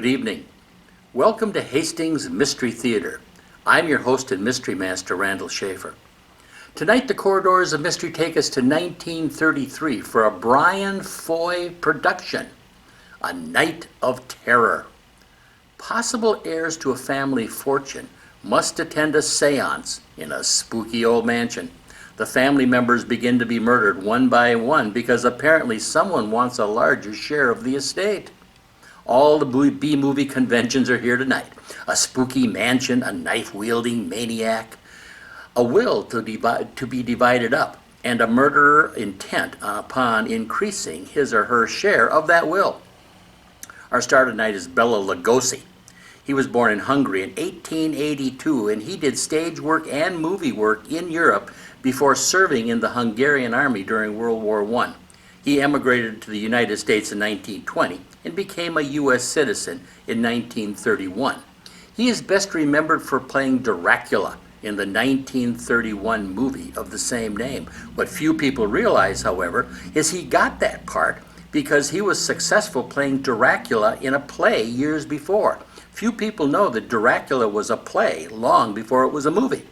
Good evening. Welcome to Hastings Mystery Theater. I'm your host and mystery master, Randall Schaefer. Tonight, the corridors of mystery take us to 1933 for a Brian Foy production, A Night of Terror. Possible heirs to a family fortune must attend a seance in a spooky old mansion. The family members begin to be murdered one by one because apparently someone wants a larger share of the estate. All the B-movie conventions are here tonight. A spooky mansion, a knife-wielding maniac, a will to be divided up, and a murderer intent upon increasing his or her share of that will. Our star tonight is Bela Lugosi. He was born in Hungary in 1882, and he did stage work and movie work in Europe before serving in the Hungarian army during World War I. He emigrated to the United States in 1920 and became a U.S. citizen in 1931. He is best remembered for playing Dracula in the 1931 movie of the same name. What few people realize, however, is he got that part because he was successful playing Dracula in a play years before. Few people know that Dracula was a play long before it was a movie.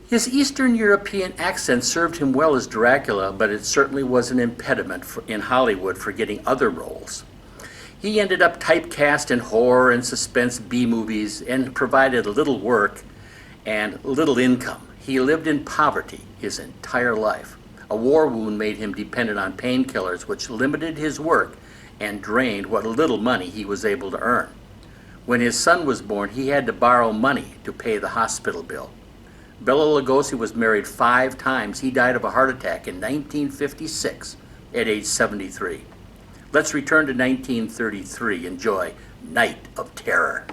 His Eastern European accent served him well as Dracula, but it certainly was an impediment in Hollywood for getting other roles. He ended up typecast in horror and suspense B-movies and provided little work and little income. He lived in poverty his entire life. A war wound made him dependent on painkillers, which limited his work and drained what little money he was able to earn. When his son was born, he had to borrow money to pay the hospital bill. Bela Lugosi was married 5 times. He died of a heart attack in 1956 at age 73. Let's return to 1933. Enjoy Night of Terror.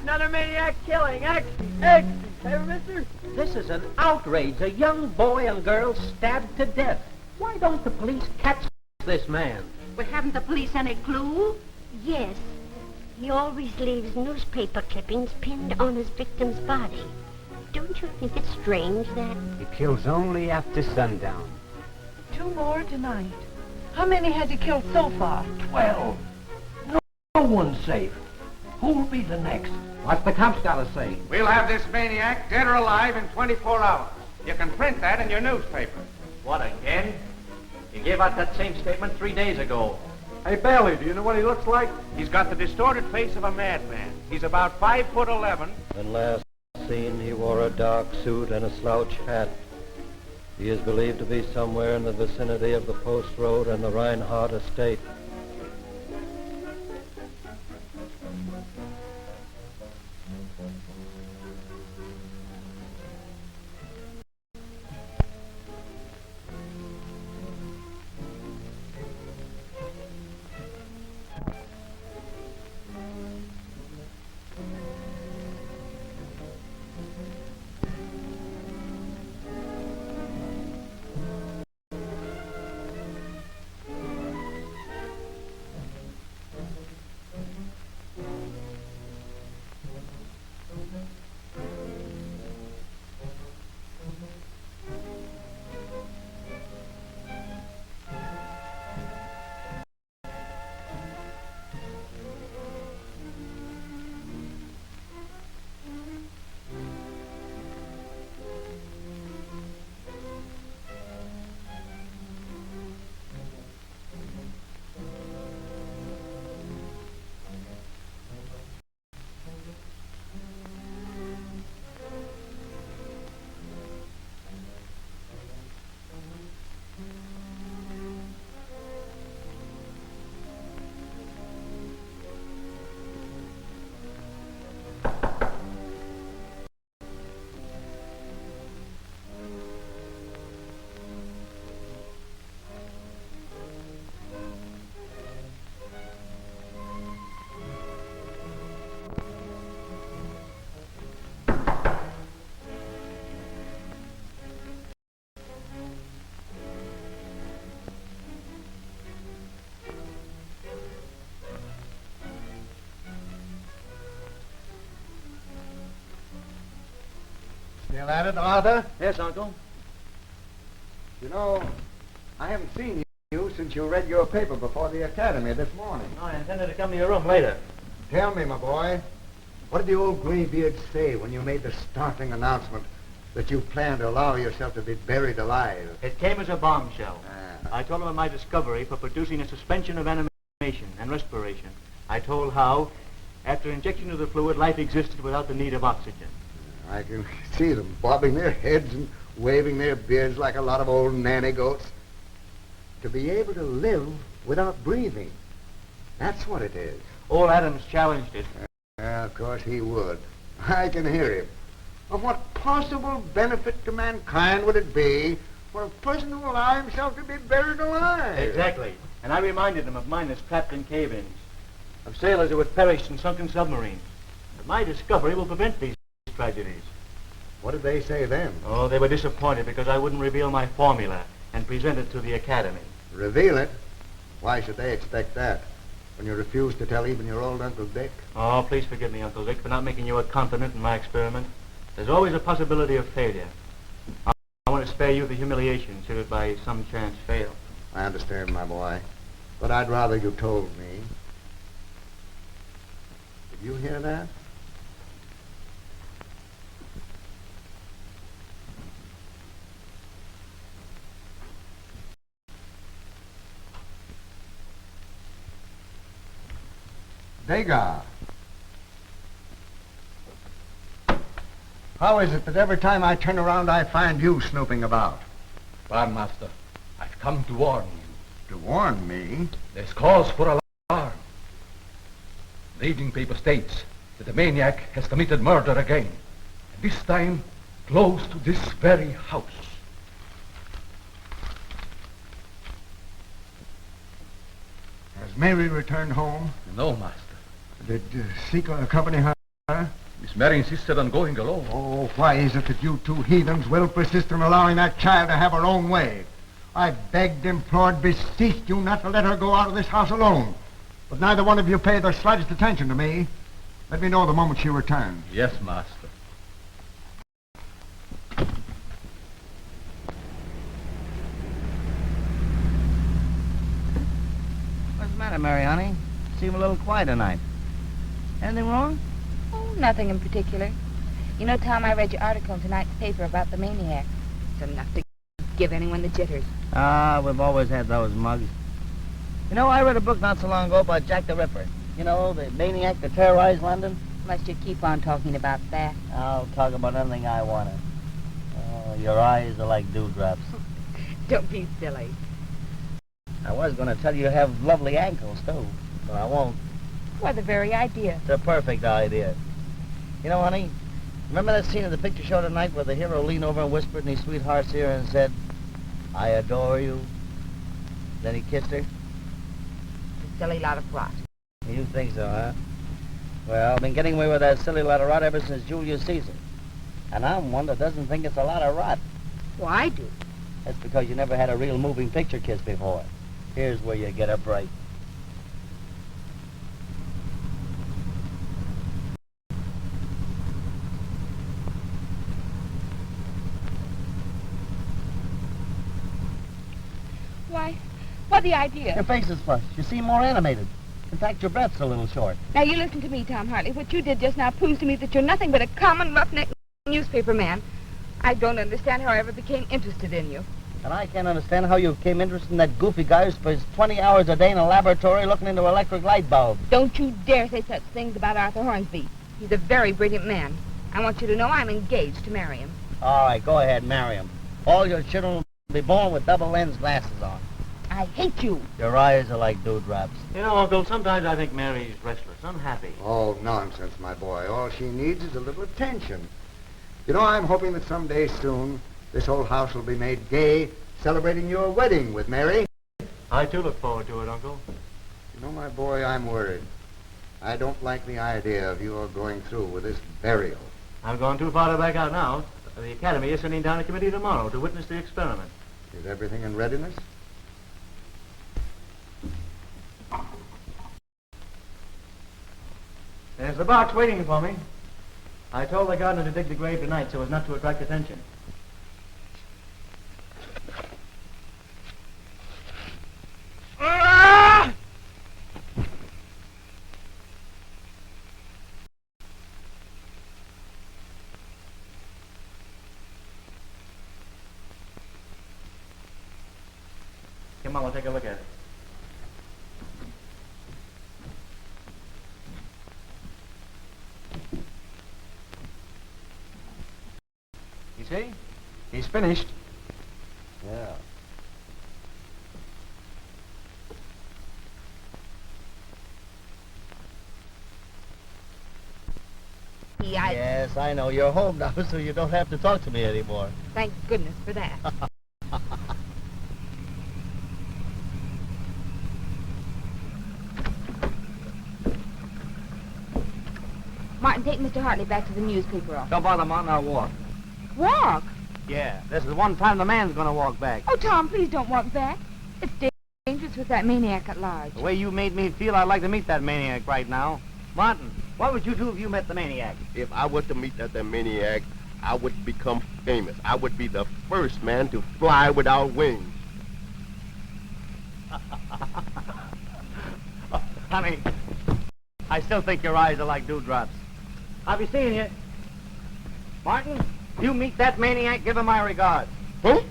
Another maniac killing. Ecstasy. Ever, mister? This is an outrage. A young boy and girl stabbed to death. Why don't the police catch this man? Well, haven't the police any clue? Yes. He always leaves newspaper clippings pinned on his victim's body. Don't you think it's strange that... He kills only after sundown. 2 more tonight. How many has he killed so far? 12. No one's safe. Who'll be the next? What's the cops got to say? We'll have this maniac dead or alive in 24 hours. You can print that in your newspaper. What, again? He gave out that same statement 3 days ago. Hey, Bailey, do you know what he looks like? He's got the distorted face of a madman. He's about 5'11". When last seen, he wore a dark suit and a slouch hat. He is believed to be somewhere in the vicinity of the Post Road and the Reinhardt estate. Still at it, Arthur? Yes, Uncle. You know, I haven't seen you since you read your paper before the academy this morning. I intended to come to your room later. Tell me, my boy, what did the old graybeard say when you made the startling announcement that you plan to allow yourself to be buried alive? It came as a bombshell. Ah. I told him of my discovery for producing a suspension of animation and respiration. I told how, after injection of the fluid, life existed without the need of oxygen. I can see them bobbing their heads and waving their beards like a lot of old nanny goats. To be able to live without breathing. That's what it is. Old Adams challenged it. Of course he would. I can hear him. Of what possible benefit to mankind would it be for a person to allow himself to be buried alive? Exactly. And I reminded him of miners trapped in cave-ins, of sailors who had perished in sunken submarines. But my discovery will prevent these tragedies. What did they say then? Oh, they were disappointed because I wouldn't reveal my formula and present it to the Academy. Reveal it? Why should they expect that? When you refuse to tell even your old Uncle Dick? Oh, please forgive me, Uncle Dick, for not making you a confidant in my experiment. There's always a possibility of failure. I want to spare you the humiliation should it by some chance fail. I understand, my boy. But I'd rather you told me. Did you hear that? Degas. How is it that every time I turn around I find you snooping about? Barmaster, I've come to warn you. To warn me? There's cause for alarm. The evening paper states that the maniac has committed murder again. And this time, close to this very house. Has Mary returned home? No, master. Did Seeker accompany her? Miss Mary insisted on going alone. Oh, why is it that you two heathens will persist in allowing that child to have her own way? I begged, implored, beseeched you not to let her go out of this house alone. But neither one of you paid the slightest attention to me. Let me know the moment she returns. Yes, master. What's the matter, Mary, honey? Seem a little quiet tonight. Anything wrong? Oh, nothing in particular. You know, Tom, I read your article in tonight's paper about the maniac. It's enough to give anyone the jitters. Ah, we've always had those mugs. You know, I read a book not so long ago about Jack the Ripper. You know, the maniac that terrorized London. Must you keep on talking about that? I'll talk about anything I want to. Oh, your eyes are like dewdrops. Don't be silly. I was going to tell you have lovely ankles, too, but I won't. Why, the very idea. It's a perfect idea. You know, honey, remember that scene of the picture show tonight where the hero leaned over and whispered in his sweetheart's ear and said, "I adore you"? Then he kissed her? It's a silly lot of rot. You think so, huh? Well, I've been getting away with that silly lot of rot ever since Julius Caesar. And I'm one that doesn't think it's a lot of rot. Well, I do. That's because you never had a real moving picture kiss before. Here's where you get a break. Why the idea? Your face is flushed. You seem more animated. In fact, your breath's a little short. Now, you listen to me, Tom Hartley. What you did just now proves to me that you're nothing but a common roughneck newspaper man. I don't understand how I ever became interested in you. And I can't understand how you became interested in that goofy guy who spends 20 hours a day in a laboratory looking into electric light bulbs. Don't you dare say such things about Arthur Hornsby. He's a very brilliant man. I want you to know I'm engaged to marry him. All right, go ahead, marry him. All your children will be born with double lens glasses on. I hate you. Your eyes are like dewdrops. You know, Uncle, sometimes I think Mary's restless, unhappy. Oh, nonsense, my boy. All she needs is a little attention. You know, I'm hoping that someday soon this whole house will be made gay, celebrating your wedding with Mary. I, too, look forward to it, Uncle. You know, my boy, I'm worried. I don't like the idea of you all going through with this burial. I've gone too far to back out now. The Academy is sending down a committee tomorrow to witness the experiment. Is everything in readiness? There's the box waiting for me. I told the gardener to dig the grave tonight so as not to attract attention. Come on, we'll take a look at it. You see? He's finished. Yeah. Yes, I know. You're home now, so you don't have to talk to me anymore. Thank goodness for that. Martin, take Mr. Hartley back to the newspaper office. Don't bother, Martin. I'll walk. Walk? Yeah, this is the one time the man's gonna walk back. Oh, Tom, please don't walk back. It's dangerous with that maniac at large. The way you made me feel, I'd like to meet that maniac right now. Martin, what would you do if you met the maniac? If I was to meet that maniac, I would become famous. I would be the first man to fly without wings. Honey, I still think your eyes are like dewdrops. I'll be seeing you. Martin, you meet that maniac, give him my regards. Huh?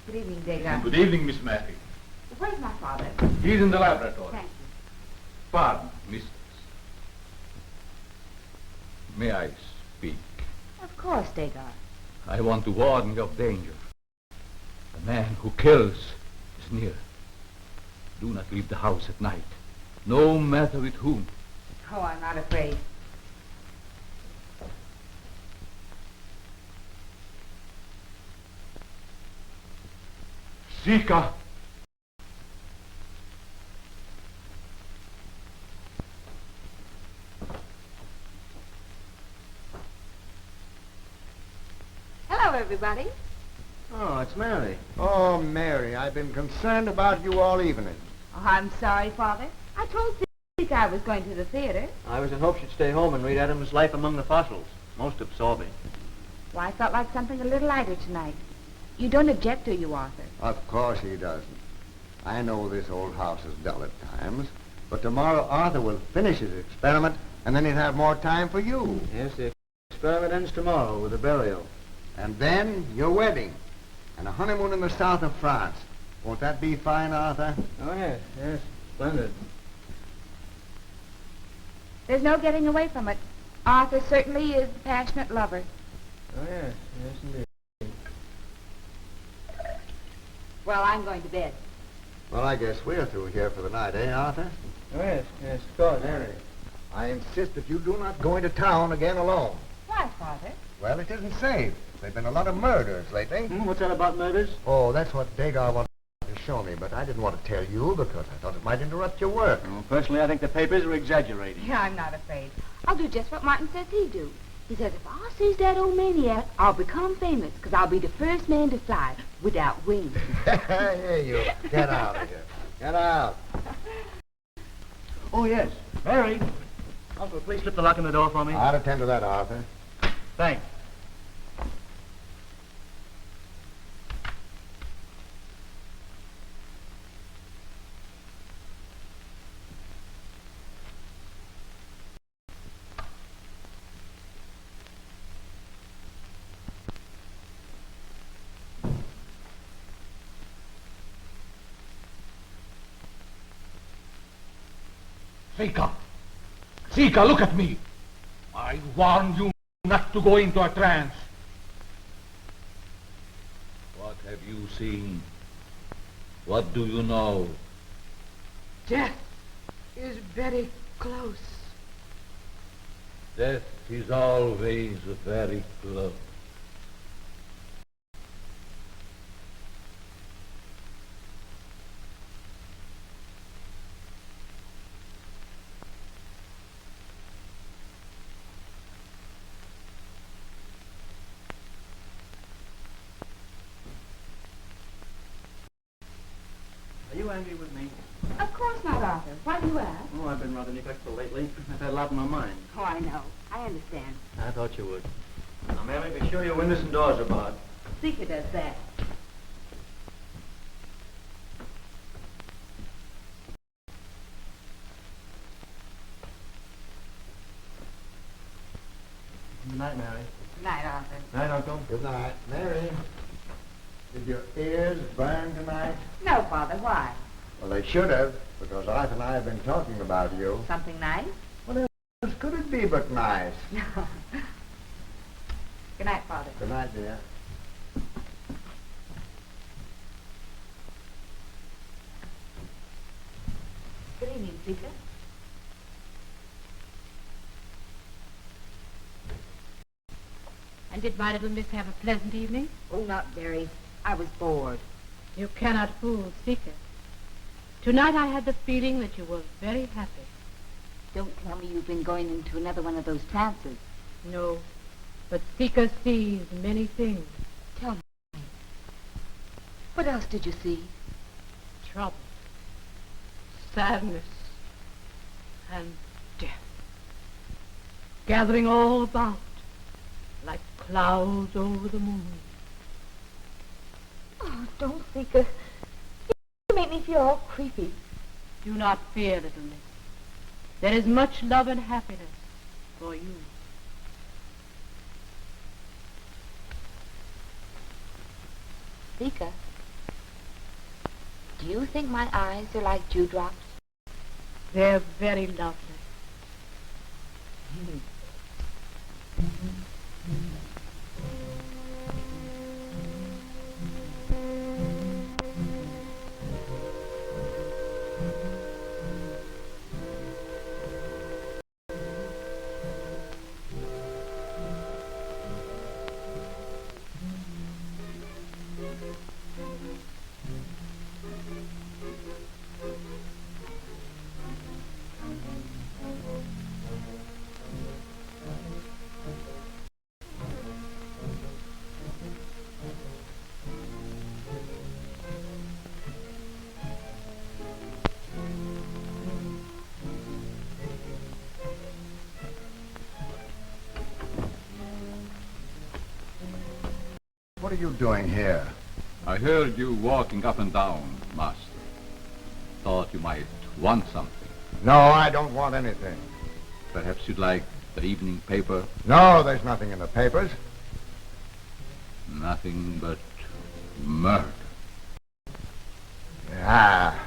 Good evening, Degas. Good evening, Miss Matthew. Where's my father? He's in the laboratory. Thank you. Pardon, mistress. May I speak? Of course, Degas. I want to warn you of danger. The man who kills is near. Do not leave the house at night, no matter with whom. Oh, I'm not afraid. Zika! Hello, everybody. Oh, it's Mary. Oh, Mary, I've been concerned about you all evening. Oh, I'm sorry, Father. I told Zeke I was going to the theater. I was in hopes you'd stay home and read Adam's Life Among the Fossils. Most absorbing. Well, I felt like something a little lighter tonight. You don't object, do you, Arthur? Of course he doesn't. I know this old house is dull at times, but tomorrow Arthur will finish his experiment, and then he'll have more time for you. Yes, the experiment ends tomorrow with the burial. And then your wedding, and a honeymoon in the south of France. Won't that be fine, Arthur? Oh, yes, yes. Splendid. There's no getting away from it. Arthur certainly is a passionate lover. Oh, yes, yes, indeed. Well, I'm going to bed. Well, I guess we're through here for the night, eh, Arthur? Oh, yes, yes, of course. Mary, I insist that you do not go into town again alone. Why, Father? Well, it isn't safe. There've been a lot of murders lately. What's that about murders? Oh, that's what Degas wanted to show me, but I didn't want to tell you because I thought it might interrupt your work. Well, personally, I think the papers are exaggerating. Yeah, I'm not afraid. I'll do just what Martin says he'd do. He says if I sees that old maniac, I'll become famous, because I'll be the first man to fly without wings. Here you. Get out of here. Get out. Oh, yes. Mary. Uncle, please slip the lock in the door for me. I'll attend to that, Arthur. Thanks. Zika! Zika, look at me! I warned you not to go into a trance. What have you seen? What do you know? Death is very close. Death is always very close. Are you angry with me? Of course not, Arthur. Why do you ask? Oh, I've been rather neglectful lately. I've had a lot on my mind. Oh, I know. I understand. I thought you would. Now, Mary, be sure your windows and doors are barred. Seeker does that. Good night, Mary. Good night, Arthur. Night, Uncle. Good night. Mary, did your ears burn tonight? No, Father. Why? Well, they should have, because Arthur and I have been talking about you. Something nice? What else could it be but nice? Good night, Father. Good night, dear. Good evening, Seeker. And did my little miss have a pleasant evening? Oh, not very. I was bored. You cannot fool Seeker. Tonight I had the feeling that you were very happy. Don't tell me you've been going into another one of those trances. No, but Seeker sees many things. Tell me. What else did you see? Trouble, sadness, and death. Gathering all about, like clouds over the moon. Oh, don't, Seeker. You make me feel all creepy. Do not fear, little miss. There is much love and happiness for you. Seeker, do you think my eyes are like dewdrops? They're very lovely. What are you doing here? I heard you walking up and down, Master. Thought you might want something. No, I don't want anything. Perhaps you'd like the evening paper? No, there's nothing in the papers. Nothing but murder. Yeah.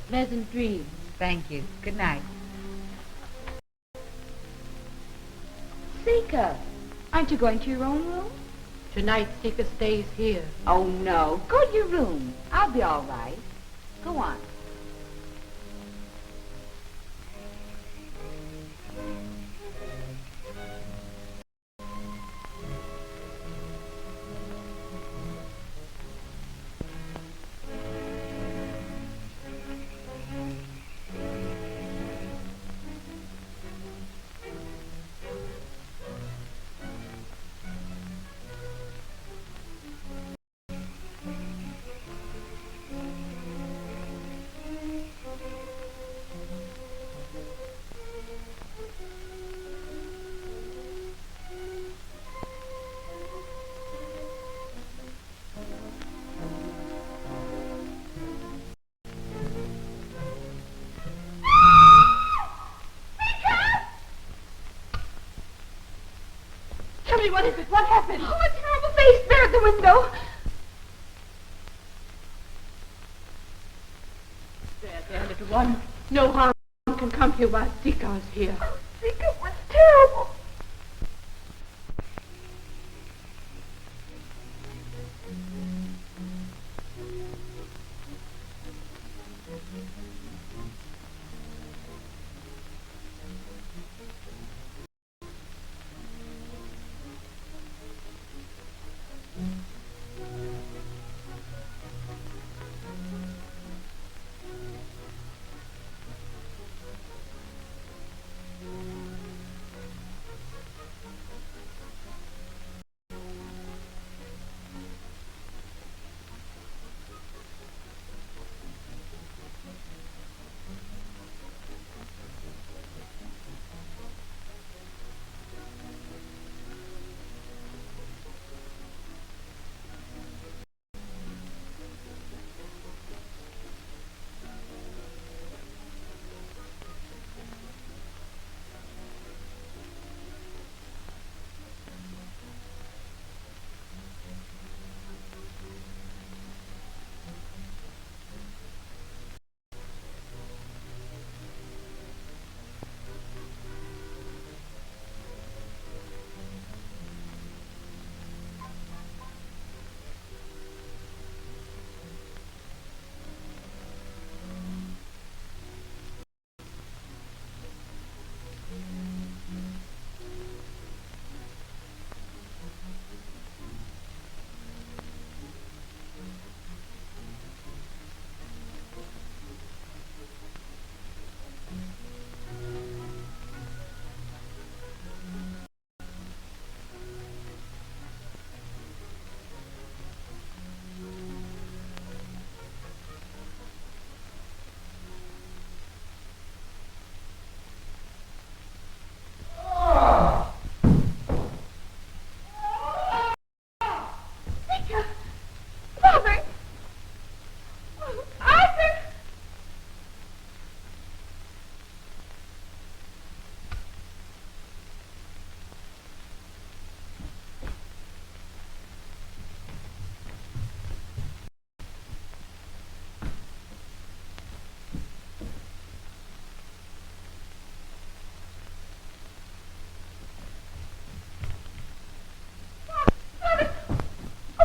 Pleasant dreams. Thank you. Good night. Seeker, aren't you going to your own room? Tonight Seeker stays here. Oh, no. Go to your room. I'll be all right. Go on. Tell me, what is it? What happened? Oh, a terrible face there at the window. There, little one. No harm can come to you while Seeker is here. Oh, Seeker was terrible.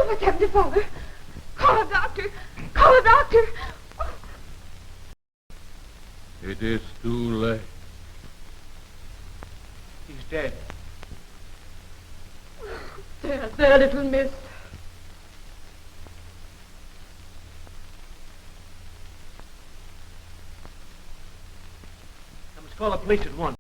what's happened to Father? Call a doctor. Call a doctor. It is too late. He's dead. There, little miss. I must call the police at once.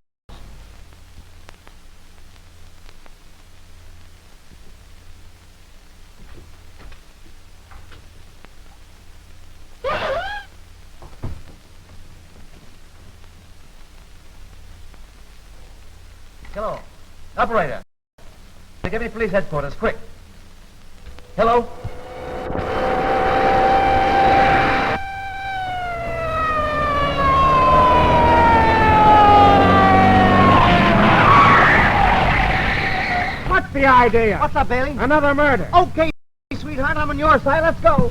Hello. Operator. Give me police headquarters, quick. Hello? What's the idea? What's up, Bailey? Another murder. Okay, sweetheart, I'm on your side. Let's go.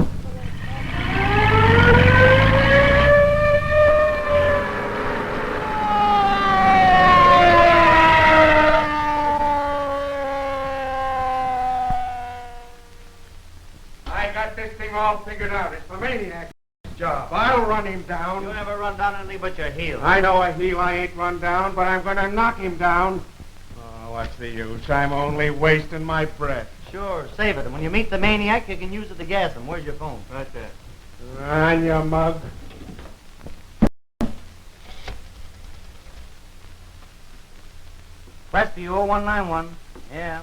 I got this thing all figured out. It's the maniac's job. I'll run him down. You never run down anything but your heel. I know a heel I ain't run down, but I'm gonna knock him down. Oh, what's the use? I'm only wasting my breath. Sure, save it. And when you meet the maniac, you can use it to gas him. Where's your phone? Right there. On you mug. Rescue 0191. Yeah.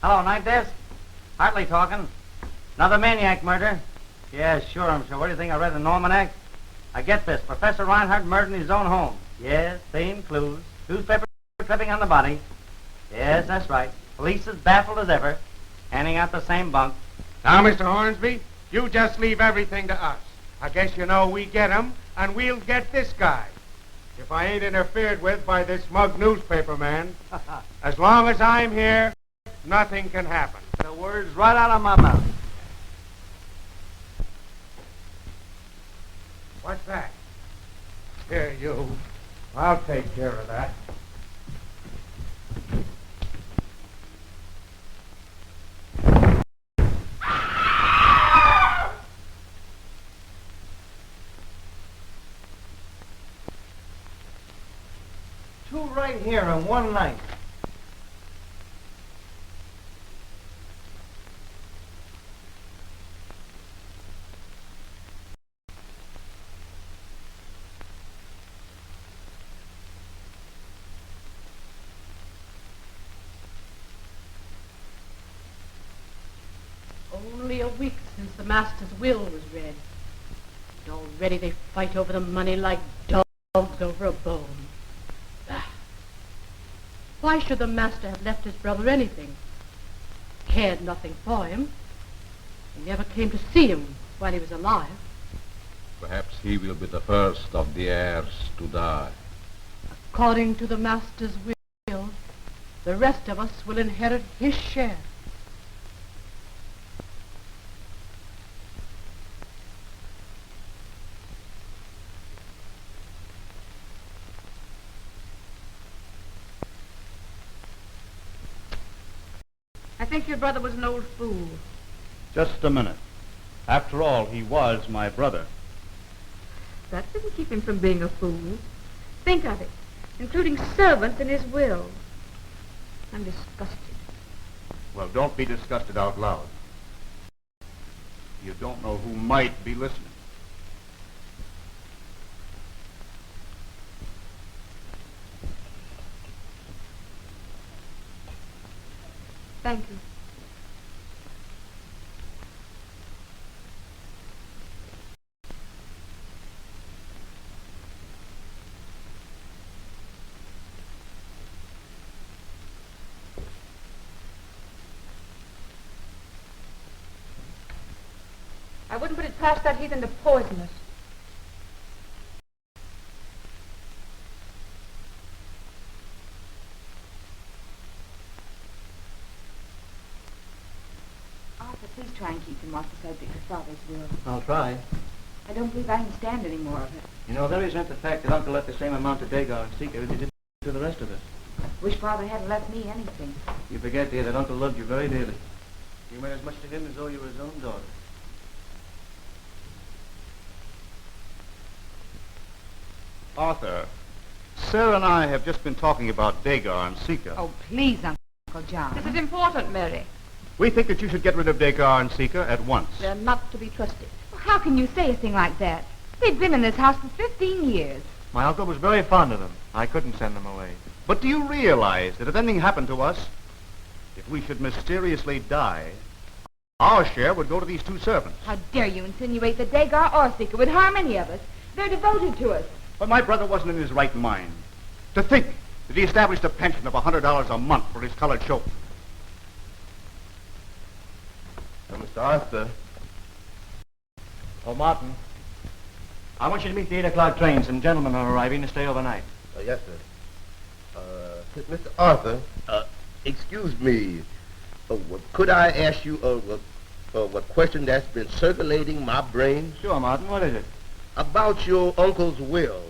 Hello, night desk. Hartley talking. Another maniac murder. Yeah, sure, I'm sure. What do you think I read in the almanac? I get this. Professor Reinhardt murdered in his own home. Yes, same clues. Newspaper clipping on the body. Yes, that's right. Police as baffled as ever. Handing out the same bunk. Now, Mr. Hornsby, you just leave everything to us. I guess you know we get him, and we'll get this guy. If I ain't interfered with by this smug newspaper man, as long as I'm here, nothing can happen. The words right out of my mouth. What's that? Here, you. I'll take care of that. Two right here in one night. Only a week since the master's will was read. And already they fight over the money like dogs over a bone. Why should the master have left his brother anything? Cared nothing for him. He never came to see him while he was alive. Perhaps he will be the first of the heirs to die. According to the master's will, the rest of us will inherit his share. I think your brother was an old fool. Just a minute. After all, he was my brother. That didn't keep him from being a fool. Think of it, including servants in his will. I'm disgusted. Well, don't be disgusted out loud. You don't know who might be listening. Thank you. I wouldn't put it past that heathen to poison us. Arthur, please try and keep him off the subject of Father's will. I'll try. I don't believe I can stand any more of it. You know, there isn't the fact that Uncle left the same amount to Dagar and Seeker as he did to the rest of us. Wish Father hadn't left me anything. You forget, dear, that Uncle loved you very dearly. You meant as much to him as though you were his own daughter. Arthur, Sarah and I have just been talking about Degar and Sika. Oh, please, Uncle John. This is important, Mary. We think that you should get rid of Degar and Sika at once. They're not to be trusted. Well, how can you say a thing like that? They've been in this house for 15 years. My uncle was very fond of them. I couldn't send them away. But do you realize that if anything happened to us, if we should mysteriously die, our share would go to these two servants? How dare you insinuate that Degar or Sika would harm any of us? They're devoted to us. But my brother wasn't in his right mind. To think that he established a pension of $100 a month for his colored chauffeur. Mr. Arthur. Oh, Martin. I want you to meet the 8 o'clock train. Some gentlemen are arriving to stay overnight. Yes, sir. Mr. Arthur, excuse me. Could I ask you a question that's been circulating my brain? Sure, Martin. What is it? About your uncle's will.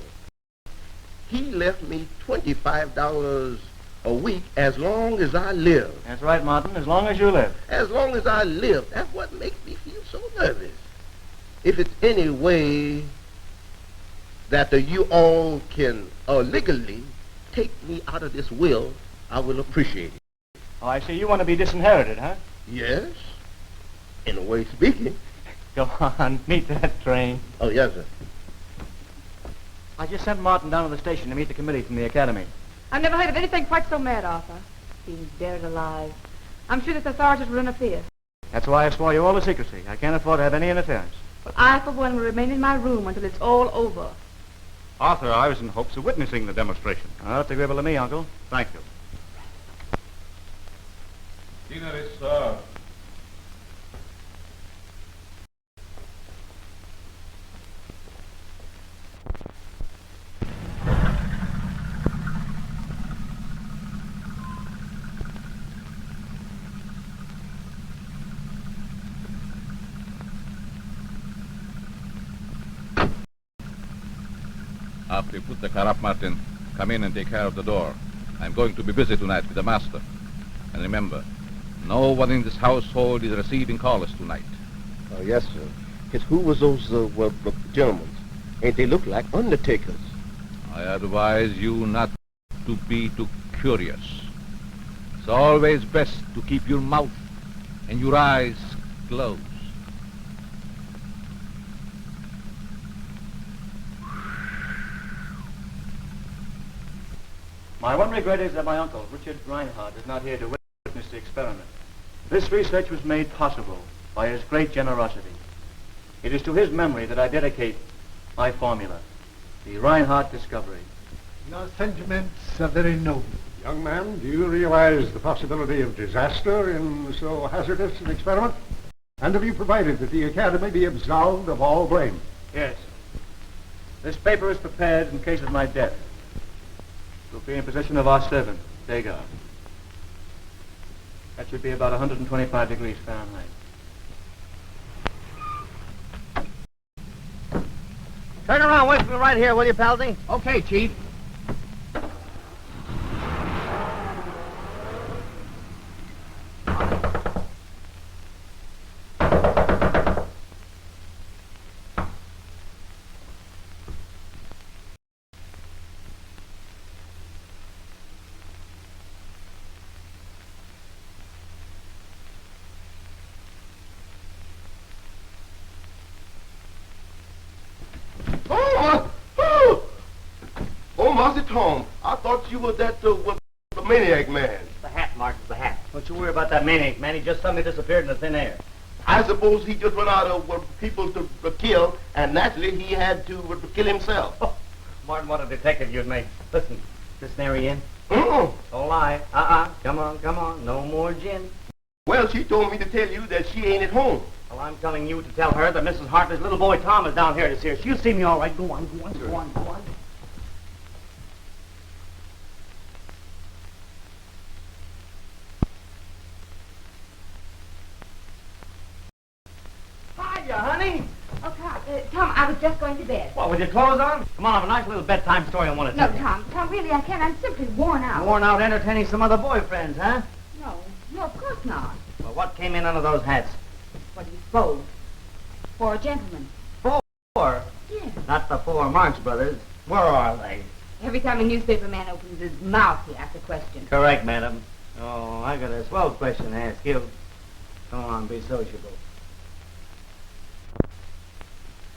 He left me $25 a week as long as I live. That's right, Martin. As long as you live. As long as I live. That's what makes me feel so nervous. If it's any way that you all can legally take me out of this will, I will appreciate it. Oh, I see. You want to be disinherited, huh? Yes. In a way of speaking. Go on. Meet that train. Oh, yes, sir. I just sent Martin down to the station to meet the committee from the academy. I've never heard of anything quite so mad, Arthur. Being buried alive. I'm sure this authorities will interfere. That's why I swore you all to secrecy. I can't afford to have any interference. But I, for one, will remain in my room until it's all over. Arthur, I was in hopes of witnessing the demonstration. Oh, that's agreeable to me, Uncle. Thank you. Dinner is served. After you put the car up, Martin, come in and take care of the door. I'm going to be busy tonight with the master. And remember, no one in this household is receiving callers tonight. Oh, yes, sir. Because who was those gentlemen? Ain't they look like undertakers? I advise you not to be too curious. It's always best to keep your mouth and your eyes closed. My one regret is that my uncle, Richard Reinhardt, is not here to witness the experiment. This research was made possible by his great generosity. It is to his memory that I dedicate my formula, the Reinhardt discovery. Your sentiments are very noble. Young man, do you realize the possibility of disaster in so hazardous an experiment? And have you provided that the Academy be absolved of all blame? Yes. This paper is prepared in case of my death. It will be in possession of our servant, Degar. That should be about 125 degrees Fahrenheit. Turn around, wait for me right here, will you, Palsy? Okay, Chief. Oh, Master Tom, I thought you were that the maniac man. The hat, Mark, the hat. Don't you worry about that maniac, man. He just suddenly disappeared in the thin air. I suppose he just run out of people to kill, and naturally he had to kill himself. Oh, Martin, what a detective you'd make. Listen, this Nary in? Oh. Don't lie. Come on. No more gin. Well, she told me to tell you that she ain't at home. Well, I'm telling you to tell her that Mrs. Hartley's little boy Tom is down here to see her. She'll see me all right. Go on. Hiya, honey. Oh, Tom, I was just going to bed. What, with your clothes on? Come on, I have a nice little bedtime story I want to No, tell you. Tom, really, I can't. I'm simply worn out. Worn out entertaining some other boyfriends, huh? No, of course not. Well, Well, what came in under those hats? What do you suppose? 4 gentlemen. 4? Yeah. Not the 4 Marx brothers. Where are they? Every time a newspaper man opens his mouth, he asks a question. Correct, madam. Oh, I got a swell question to ask you. Come on, be sociable.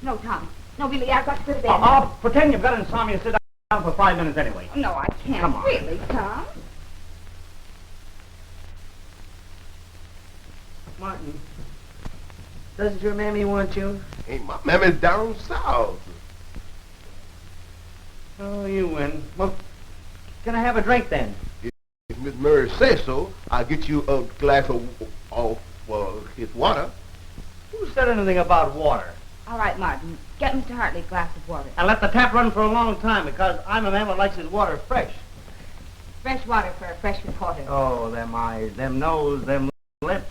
No, Tom. No, really, I've got to go to bed. Oh, pretend you've got insomnia. Sit down for 5 minutes anyway. No, I can't. Come on. Really, Tom? Martin, doesn't your mammy want you? Hey, my mammy's down south. Oh, you win. Well, can I have a drink then? If Miss Murray says so, I'll get you a glass of his water. Who said anything about water? All right, Martin. Get Mr. Hartley a glass of water. And let the tap run for a long time, because I'm a man that likes his water fresh. Fresh water for a fresh reporter. Oh, them eyes, them nose, them lips.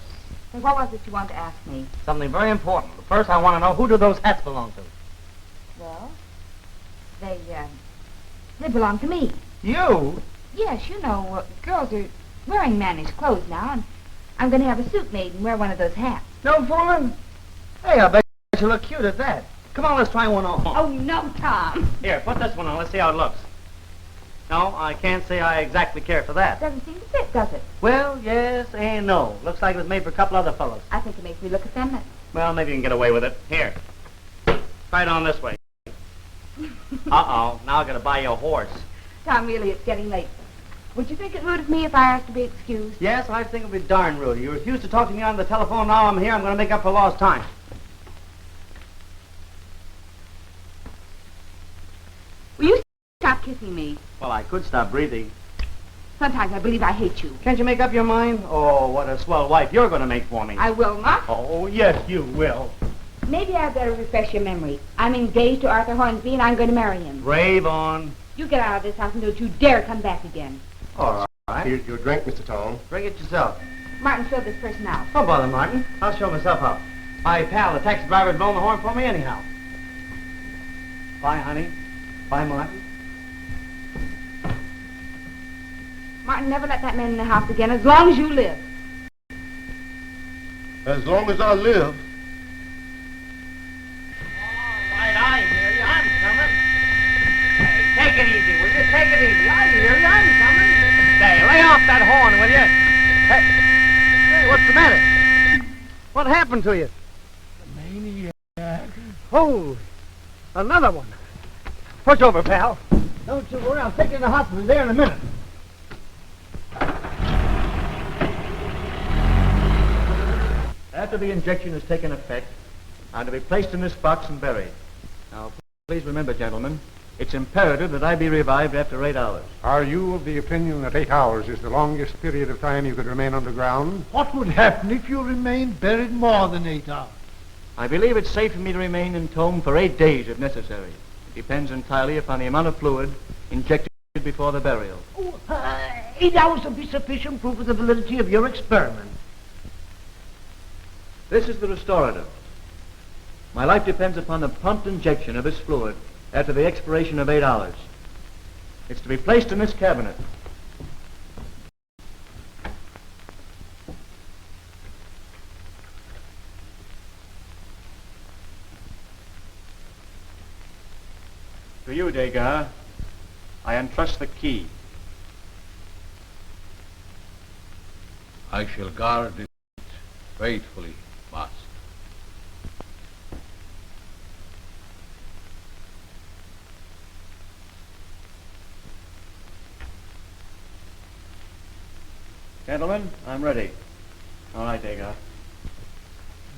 Hey, what was it you wanted to ask me? Something very important. First, I want to know, who do those hats belong to? Well, they belong to me. You? Yes, you know, girls are wearing mannish clothes now, and I'm going to have a suit made and wear one of those hats. No fooling? Hey, I bet you look cute at that. Come on, let's try one on. Oh, no, Tom. Here, put this one on. Let's see how it looks. No, I can't say I exactly care for that. Doesn't seem to fit, does it? Well, yes and no. Looks like it was made for a couple other fellows. I think it makes me look effeminate. Well, maybe you can get away with it. Here. Try it on this way. Uh-oh. Now I've got to buy you a horse. Tom, really, it's getting late. Would you think it rude of me if I asked to be excused? Yes, I think it would be darn rude. You refuse to talk to me on the telephone. Now I'm here. I'm going to make up for lost time. Will you stop kissing me? Well, I could stop breathing. Sometimes I believe I hate you. Can't you make up your mind? Oh, what a swell wife you're going to make for me. I will not. Oh, yes, you will. Maybe I'd better refresh your memory. I'm engaged to Arthur Hornsby, and I'm going to marry him. Rave on. You get out of this house and don't you dare come back again. All right. Here's your drink, Mr. Tom. Bring it yourself. Martin, show this person out. Don't bother, Martin. I'll show myself out. My pal, the taxi driver's blowing the horn for me anyhow. Bye, honey. Bye, Martin. Martin, never let that man in the house again as long as you live. As long as I live. All right, I hear you. I'm coming. Hey, take it easy, will you? Take it easy. I hear you. I'm coming. Say, lay off that horn, will you? Hey, what's the matter? What happened to you? Maniac. Oh, another one. Push over, pal. Don't you worry. I'll take you to the hospital there in a minute. After the injection has taken effect, I'm to be placed in this box and buried. Now, please remember, gentlemen, it's imperative that I be revived after 8 hours. Are you of the opinion that 8 hours is the longest period of time you could remain underground? What would happen if you remained buried more than 8 hours? I believe it's safe for me to remain entombed for 8 days if necessary. It depends entirely upon the amount of fluid injected before the burial. 8 hours will be sufficient proof of the validity of your experiment. This is the restorative. My life depends upon the prompt injection of this fluid after the expiration of 8 hours. It's to be placed in this cabinet. To you, Degas, I entrust the key. I shall guard it faithfully, master. Gentlemen, I'm ready. All right, Degas.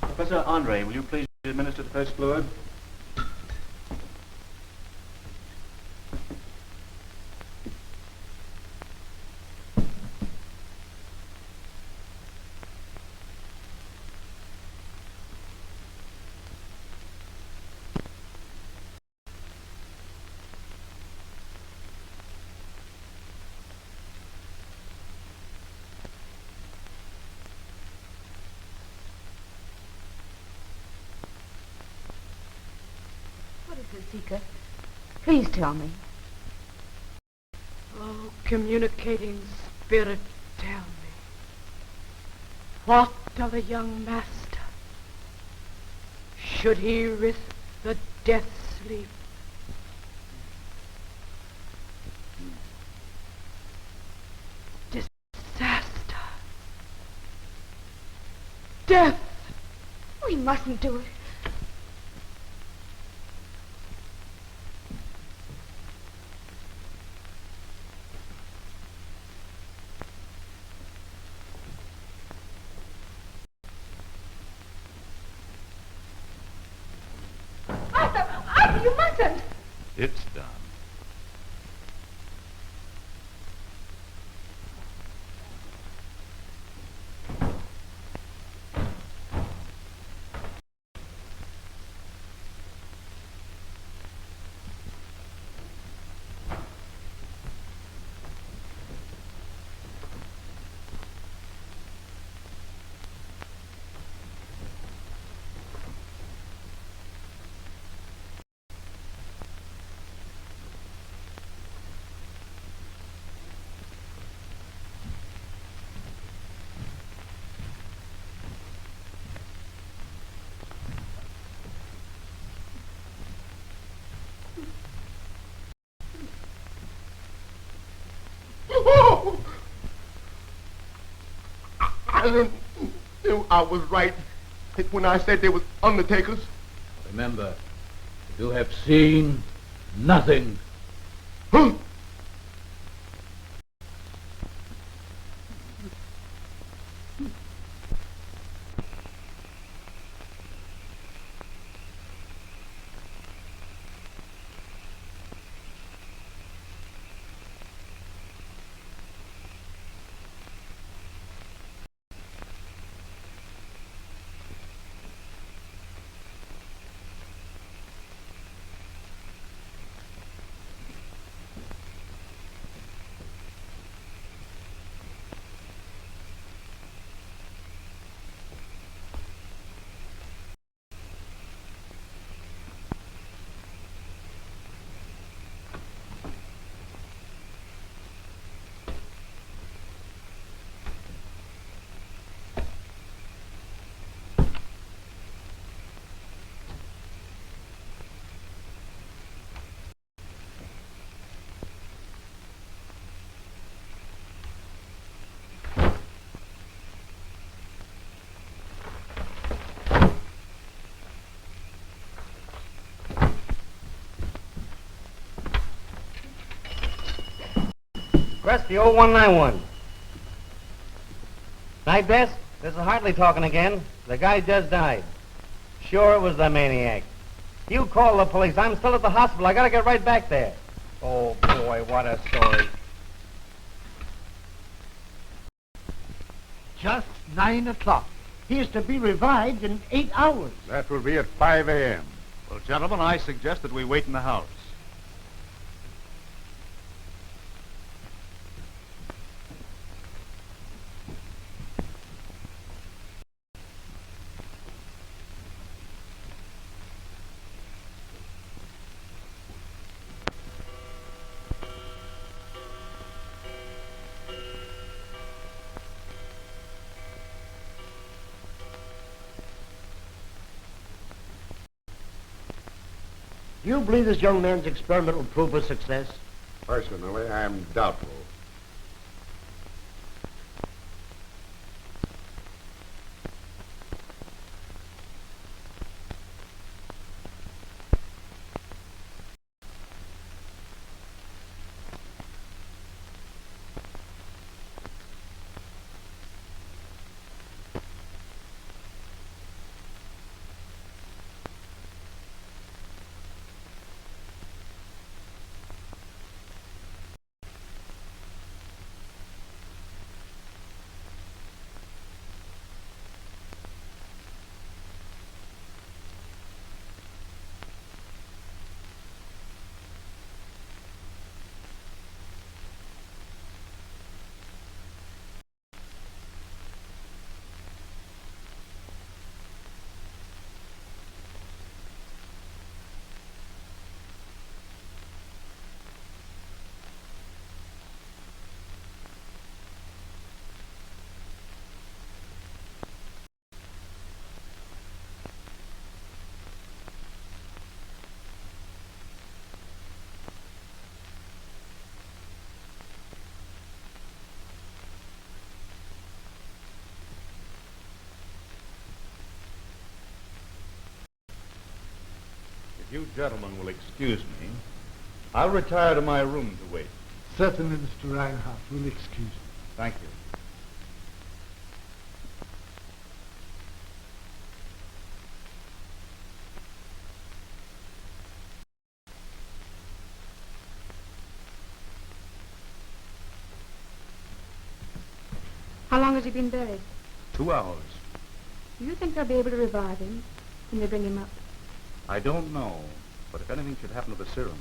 Professor Andre, will you please administer the first fluid? What is this, Seeker? Please tell me. Oh, communicating spirit, tell me. What of the young master. Should he risk the death sleep? Disaster. Death. We mustn't do it. Arthur, you mustn't. It's done. I knew I was right when I said they was undertakers. Remember, you have seen nothing. Huh? Press the 0191. Night desk, this is Hartley talking again. The guy just died. Sure it was the maniac. You call the police. I'm still at the hospital. I gotta get right back there. Oh, boy, what a story. Just 9 o'clock. He is to be revived in 8 hours. That will be at 5 a.m. Well, gentlemen, I suggest that we wait in the house. Do you believe this young man's experiment will prove a success? Personally, I'm doubtful. you gentlemen will excuse me, I'll retire to my room to wait. Certainly, Mr. Reinhardt. We'll excuse you. Thank you. How long has he been buried? 2 hours. Do you think they'll be able to revive him when they bring him up? I don't know, but if anything should happen to the serum,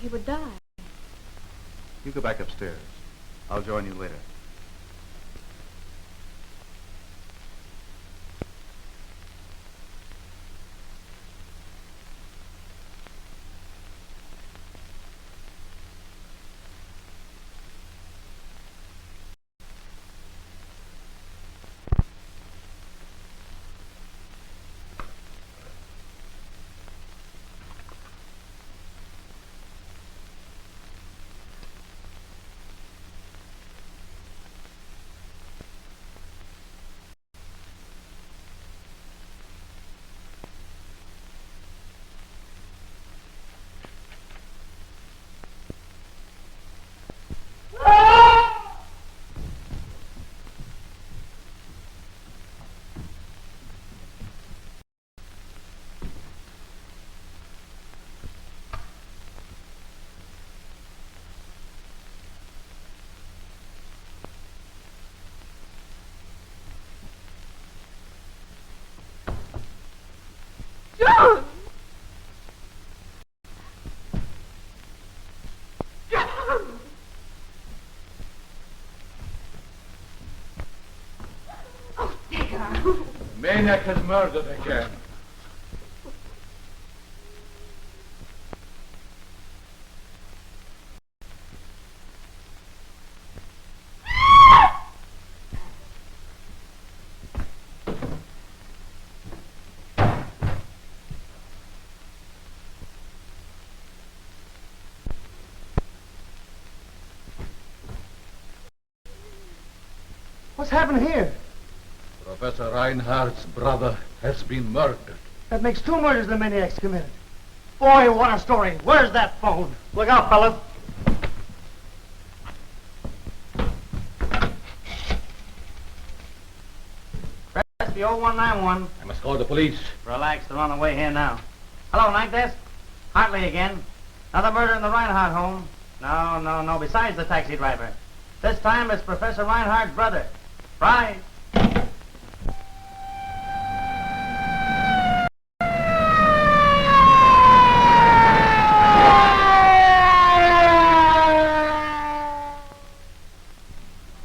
He would die. you go back upstairs. I'll join you later. John! The maniac has murdered again. What's happened here? Professor Reinhardt's brother has been murdered. That makes 2 murders the maniac's committed. Boy, what a story. Where's that phone? Look out, fellas. Press the 0191. I must call the police. Relax, they're on the way here now. Hello, night desk. Hartley again. Another murder in the Reinhardt home. No, besides the taxi driver. This time it's Professor Reinhardt's brother. Right.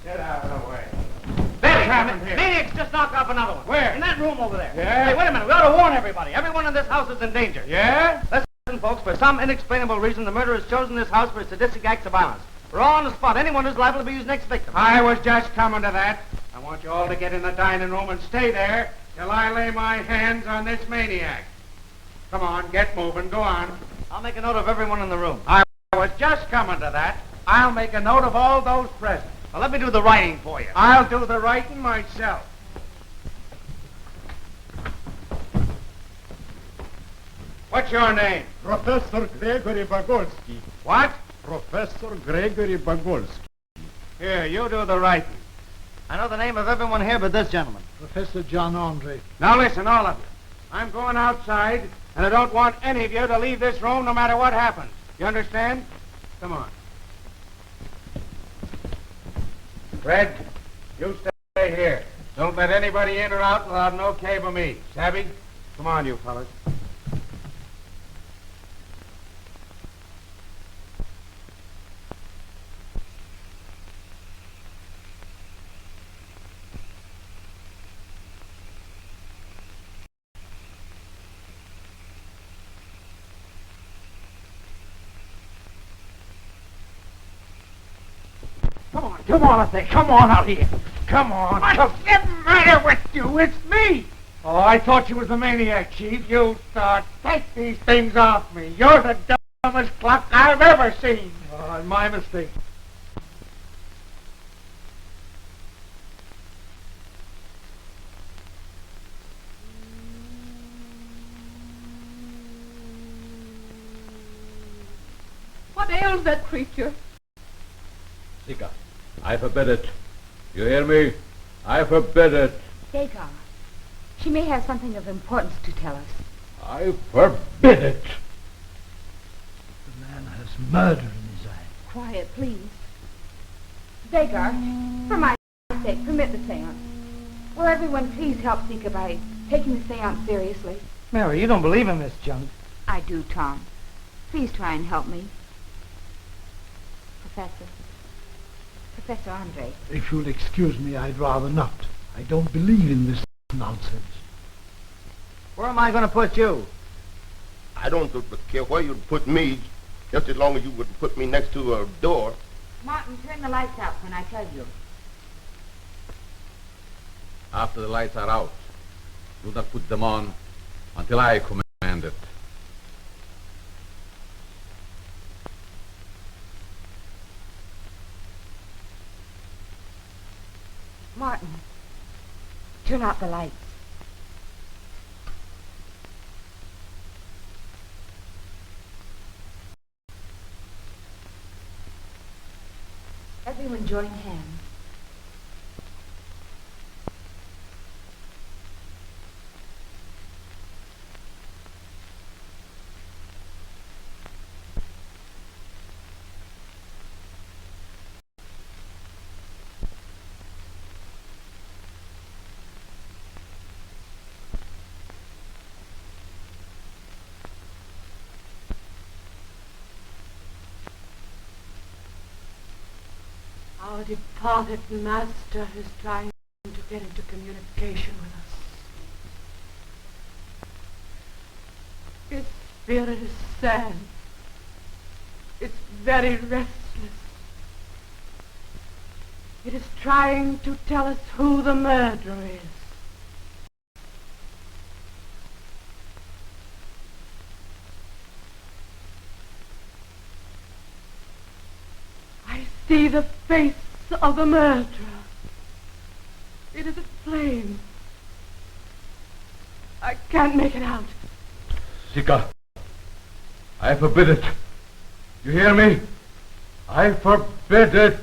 Get out of the way. There, maniac's just knocked off another one. Where? In that room over there. Yeah? Hey, wait a minute. We ought to warn everybody. Everyone in this house is in danger. Yeah? Listen, folks. For some inexplainable reason, the murderer has chosen this house for sadistic acts of violence. We're all on the spot. Anyone who's liable to be his next victim. I was just coming to that. I want you all to get in the dining room and stay there till I lay my hands on this maniac. Come on, get moving. Go on. I'll make a note of everyone in the room. I was just coming to that. I'll make a note of all those present. Well, let me do the writing for you. I'll do the writing myself. What's your name? Professor Gregory Bagolsky. What? Professor Gregory Bagolsky. Here, you do the writing. I know the name of everyone here but this gentleman. Professor John Andre. Now listen, all of you. I'm going outside, and I don't want any of you to leave this room no matter what happens. You understand? Come on. Fred, you stay here. Don't let anybody in or out without an okay by me. Savvy? Come on, you fellas. Come on, I say. Come on out here. Come on. What's the matter with you? It's me. Oh, I thought you was the maniac, Chief. You start. Take these things off me. You're the dumbest clock I've ever seen. Oh, my mistake. ails that creature? Sika, I forbid it. You hear me? I forbid it. Dagar, she may have something of importance to tell us. I forbid it. The man has murder in his eye. Quiet, please. Dagar, for my sake, permit the seance. Will everyone please help Sika by taking the seance seriously? Mary, you don't believe in this junk. I do, Tom. Please try and help me. Professor Andre. If you'll excuse me, I'd rather not. I don't believe in this nonsense. Where am I going to put you? I don't care where you'd put me, just as long as you would put me next to a door. Martin, turn the lights out when I tell you. After the lights are out, do not put them on until I command it. Martin, turn out the lights. Everyone join hands. Our departed master is trying to get into communication with us. His spirit is sad. It's very restless. It is trying to tell us who the murderer is. I see the face of the murderer. It is aflame. I can't make it out. Sika, I forbid it. You hear me? I forbid it.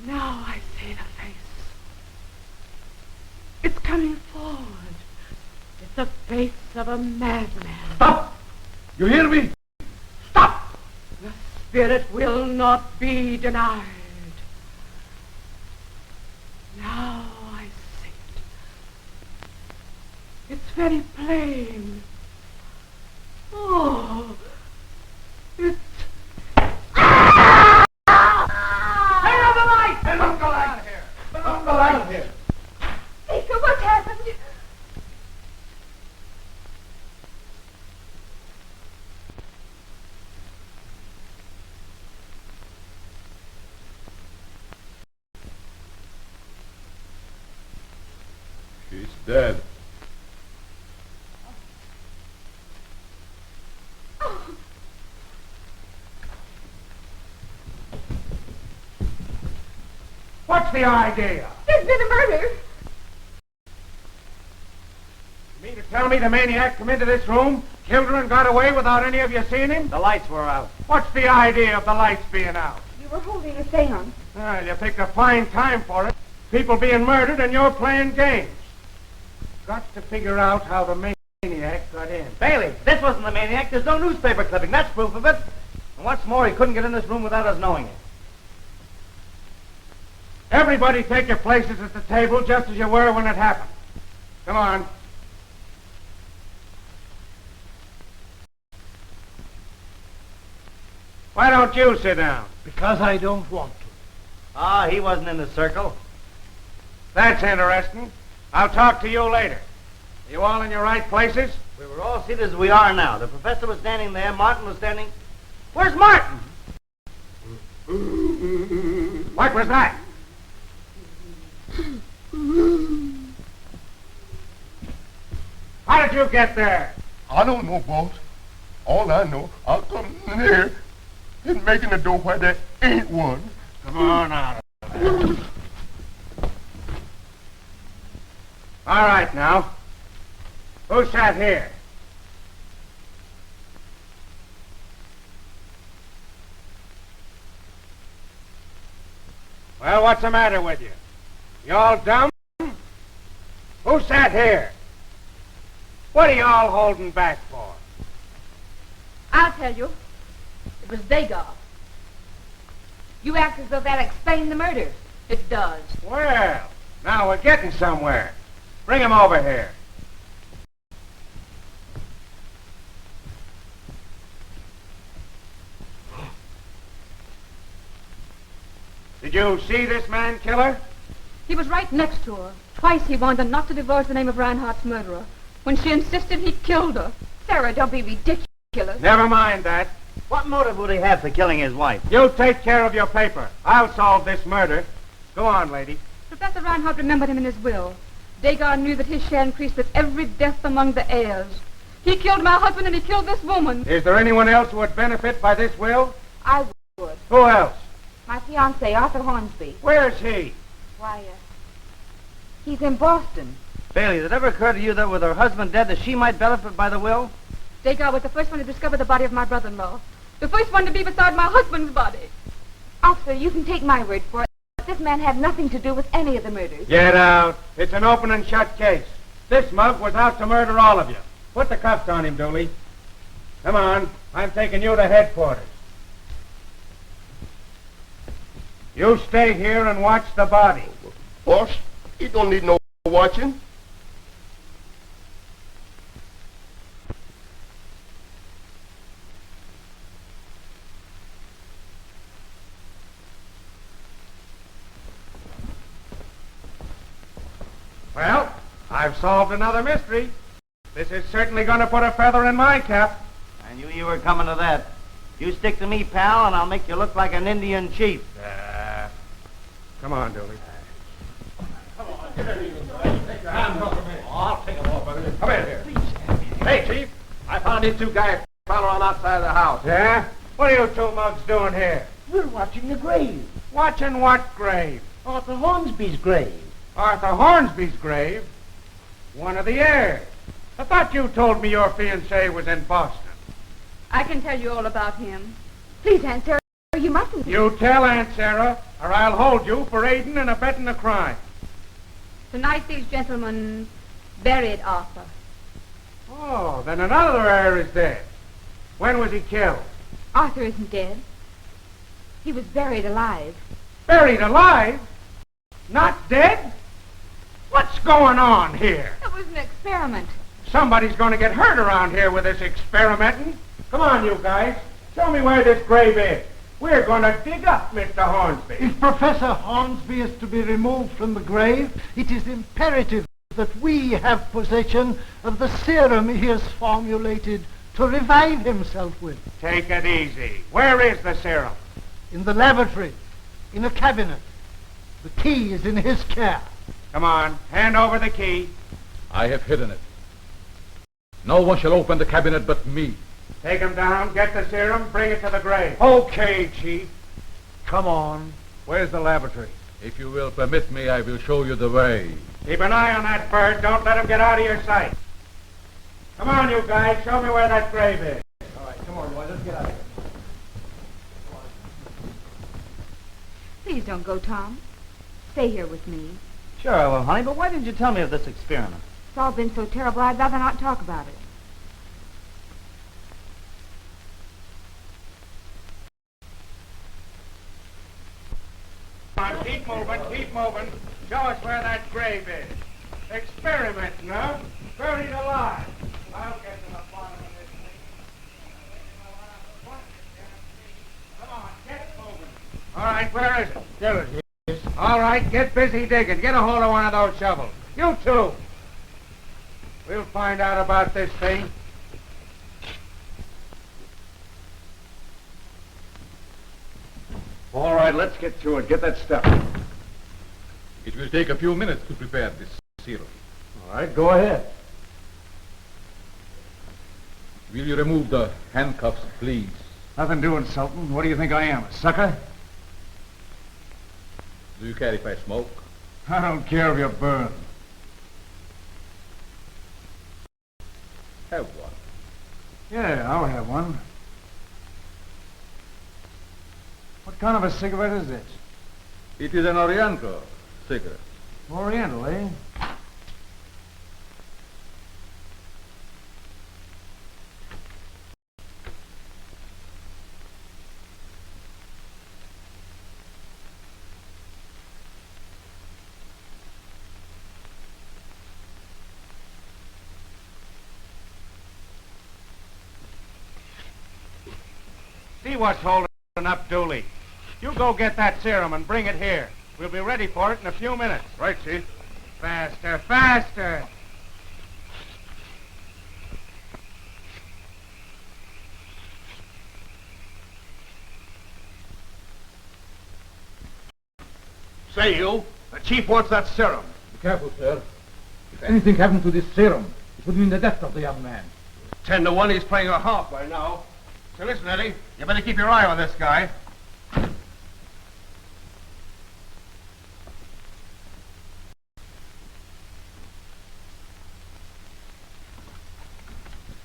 Now I see the face. It's coming forward. It's the face of a madman. Stop! You hear me? Stop! The spirit will not be denied. Now I see it. It's very plain. Oh, it's... Turn on the light! Don't go out of here! Don't go out of here! Sika, what's happened? She's dead. What's the idea? There's been a murder. You mean to tell me the maniac come into this room, killed her and got away without any of you seeing him? The lights were out. What's the idea of the lights being out? You were holding a seance. Well, you picked a fine time for it. People being murdered and you're playing games. Got to figure out how the maniac got in. Bailey, this wasn't the maniac. There's no newspaper clipping. That's proof of it. And what's more, he couldn't get in this room without us knowing it. Everybody take your places at the table just as you were when it happened. Come on. Why don't you sit down? Because I don't want to. Ah, he wasn't in the circle. That's interesting. I'll talk to you later. Are you all in your right places? We were all seated as we are now. The professor was standing there. Martin was standing... Where's Martin? What was that? How did you get there? I don't know, boss. All I know, I come in here and making a door where there ain't one. Come on out of there. All right, now. Who sat here? Well, what's the matter with you? You all dumb? Who sat here? What are you all holding back for? I'll tell you. It was Dagar. You act as though that explained the murder. It does. Well, now we're getting somewhere. Bring him over here. Did you see this man kill her? He was right next to her. Twice he warned her not to divulge the name of Reinhardt's murderer. When she insisted, he killed her. Sarah, don't be ridiculous. Never mind that. What motive would he have for killing his wife? You take care of your paper. I'll solve this murder. Go on, lady. Professor Reinhardt remembered him in his will. Dagar knew that his share increased with every death among the heirs. He killed my husband and he killed this woman. Is there anyone else who would benefit by this will? I would. Who else? My fiancé, Arthur Hornsby. Where's he? Why, he's in Boston. Bailey, did it ever occur to you that with her husband dead that she might benefit by the will? Dagar was the first one to discover the body of my brother-in-law. The first one to be beside my husband's body. Officer, you can take my word for it. This man had nothing to do with any of the murders. Get out. It's an open and shut case. This mug was out to murder all of you. Put the cuffs on him, Dooley. Come on. I'm taking you to headquarters. You stay here and watch the body. Boss, he don't need no watching. Well, I've solved another mystery. This is certainly going to put a feather in my cap. I knew you were coming to that. You stick to me, pal, and I'll make you look like an Indian chief. Come on, Dooley. I'll take them off, brother. Come in here. Hey, Chief, I found these two guys following around outside of the house. Yeah? What are you two mugs doing here? We're watching the grave. Watching what grave? Arthur Hornsby's grave. Arthur Hornsby's grave? One of the heirs. I thought you told me your fiancé was in Boston. I can tell you all about him. Please, Aunt Sarah, you mustn't. You tell Aunt Sarah, or I'll hold you for aiding and abetting a crime. Tonight these gentlemen buried Arthur. Oh, then another heir is dead. When was he killed? Arthur isn't dead. He was buried alive. Buried alive? Not dead? What's going on here? It was an experiment. Somebody's going to get hurt around here with this experimenting. Come on, you guys. Show me where this grave is. We're going to dig up Mr. Hornsby. If Professor Hornsby is to be removed from the grave, it is imperative that we have possession of the serum he has formulated to revive himself with. Take it easy. Where is the serum? In the laboratory, in a cabinet. The key is in his care. Come on, hand over the key. I have hidden it. No one shall open the cabinet but me. Take him down, get the serum, bring it to the grave. Okay, Chief. Come on. Where's the laboratory? If you will permit me, I will show you the way. Keep an eye on that bird. Don't let him get out of your sight. Come on, you guys. Show me where that grave is. All right, come on, boys. Let's get out of here. Please don't go, Tom. Stay here with me. Sure I will, honey, but why didn't you tell me of this experiment? It's all been so terrible, I'd rather not talk about it. Come on, keep moving, keep moving. Show us where that grave is. Experimenting, huh? Buried alive. I'll get to the bottom of this thing. Come on, get moving. All right, where is it? There it is. All right, get busy digging. Get a hold of one of those shovels. You too. We'll find out about this thing. All right, let's get to it. Get that stuff. It will take a few minutes to prepare this serum. All right, go ahead. Will you remove the handcuffs, please? Nothing doing, Sultan. What do you think I am, a sucker? Do you care if I smoke? I don't care if you burn. Have one. Yeah, I'll have one. What kind of a cigarette is this? It is an Oriental cigarette. Oriental, eh? See what's holding up Dooley. You go get that serum and bring it here. We'll be ready for it in a few minutes. Right, Chief. Faster, faster. Say, you. The Chief wants that serum. Be careful, sir. If anything happened to this serum, it would mean the death of the young man. 10 to 1, he's playing a half by now. So listen, Eddie, you better keep your eye on this guy.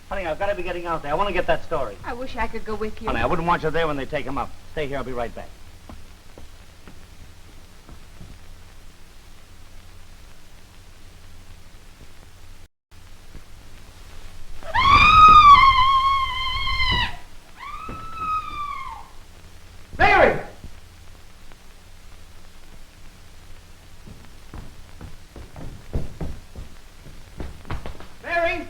Honey, I've got to be getting out there. I want to get that story. I wish I could go with you. Honey, I wouldn't want you there when they take him up. Stay here. I'll be right back. Mary! Mary!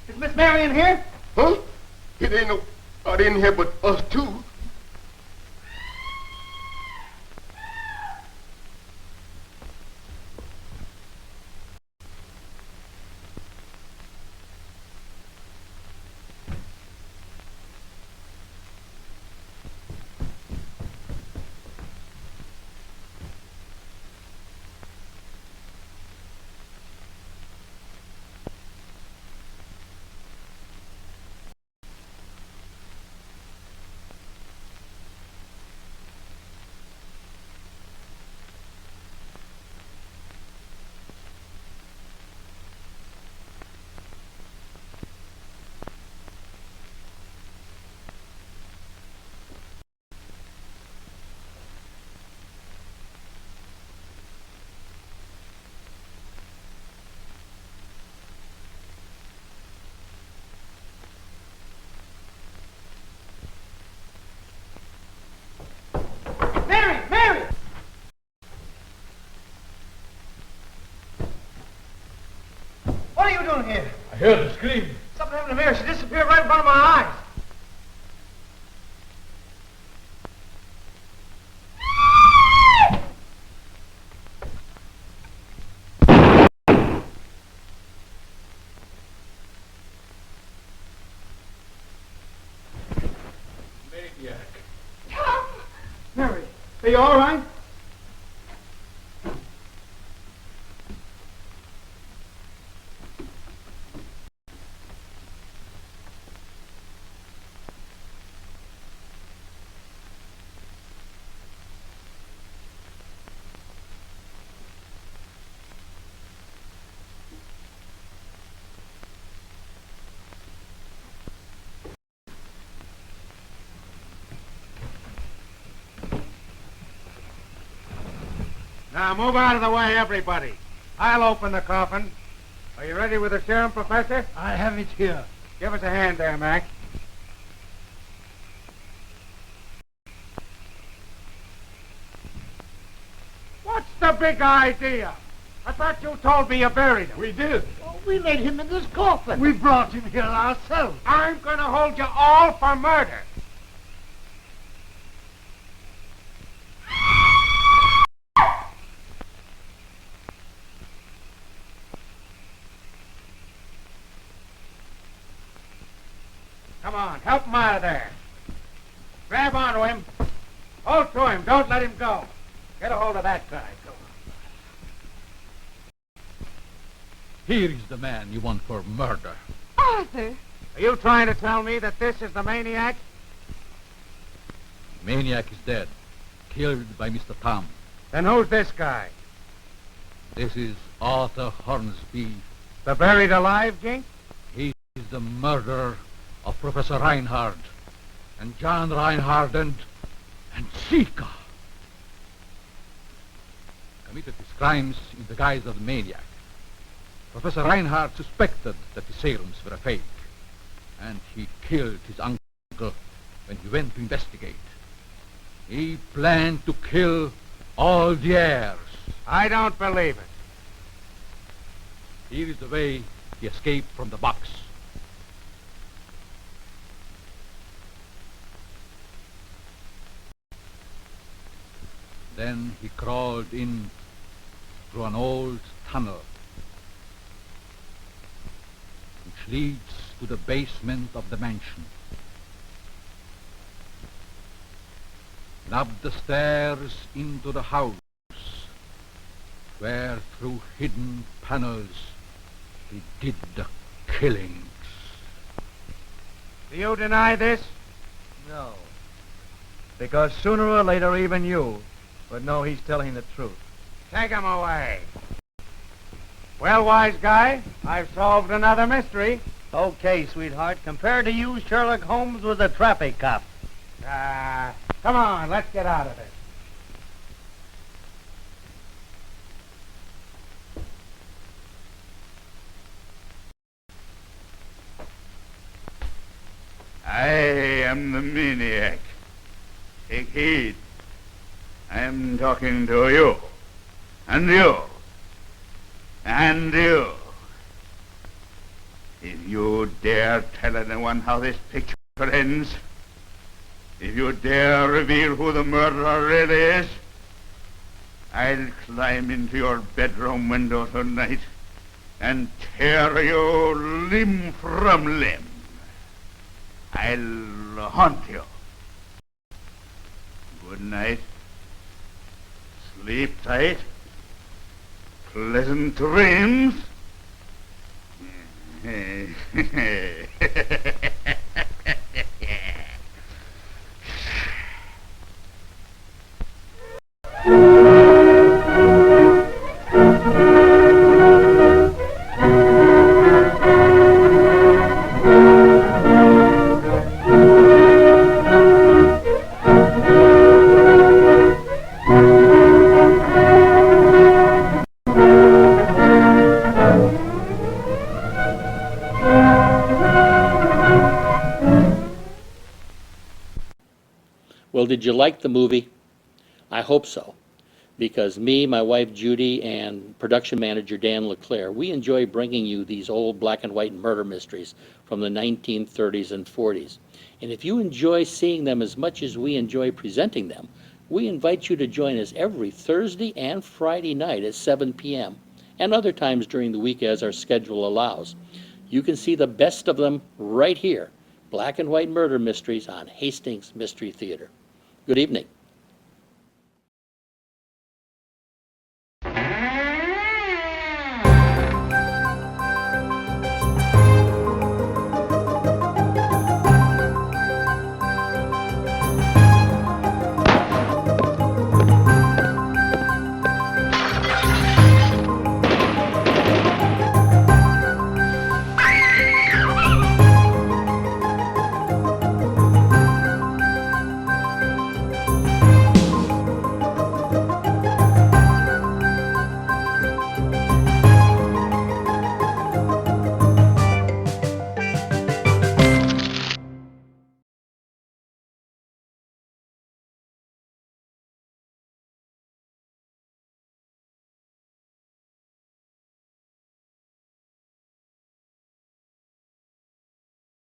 Is Miss Mary in here? Huh? It ain't nobody in here but us two. Mary! Mary! What are you doing here? I heard a scream. Something happened to Mary. She disappeared right in front of my eyes. Maniac. Mary, are you all right? Now move out of the way, everybody. I'll open the coffin. Are you ready with the serum, Professor? I have it here. Give us a hand there, Mac. What's the big idea? I thought you told me you buried him. We did. Oh, we laid him in this coffin. We brought him here ourselves. I'm going to hold you all for murder. Come on, help him out of there. Grab onto him. Hold to him. Don't let him go. Get a hold of that guy. Go on. Here is the man you want for murder. Arthur! Are you trying to tell me that this is the maniac? The maniac is dead. Killed by Mr. Tom. Then who's this guy? This is Arthur Hornsby. The buried alive, Gink? He is the the murderer of Professor Reinhard and John Reinhard and Sika. Committed his crimes in the guise of the maniac. Professor Reinhard suspected that the serums were a fake, and he killed his uncle when he went to investigate. He planned to kill all the heirs. I don't believe it. Here is the way he escaped from the box. Then he crawled in through an old tunnel which leads to the basement of the mansion. And up the stairs into the house, where through hidden panels he did the killings. Do you deny this? No. Because sooner or later even you would know he's telling the truth. Take him away. Well, wise guy, I've solved another mystery. Okay, sweetheart. Compared to you, Sherlock Holmes was a traffic cop. Come on, let's get out of this. I am the maniac. Take heed. I am talking to you. And you. And you. If you dare tell anyone how this picture ends, if you dare reveal who the murderer really is, I'll climb into your bedroom window tonight and tear you limb from limb. I'll haunt you. Good night. Sleep tight. Pleasant dreams. Well, did you like the movie? I hope so, because me, my wife Judy, and production manager Dan LeClaire, we enjoy bringing you these old black and white murder mysteries from the 1930s and 40s. And if you enjoy seeing them as much as we enjoy presenting them, we invite you to join us every Thursday and Friday night at 7 p.m. and other times during the week as our schedule allows. You can see the best of them right here, Black and White Murder Mysteries on Hastings Mystery Theater. Good evening.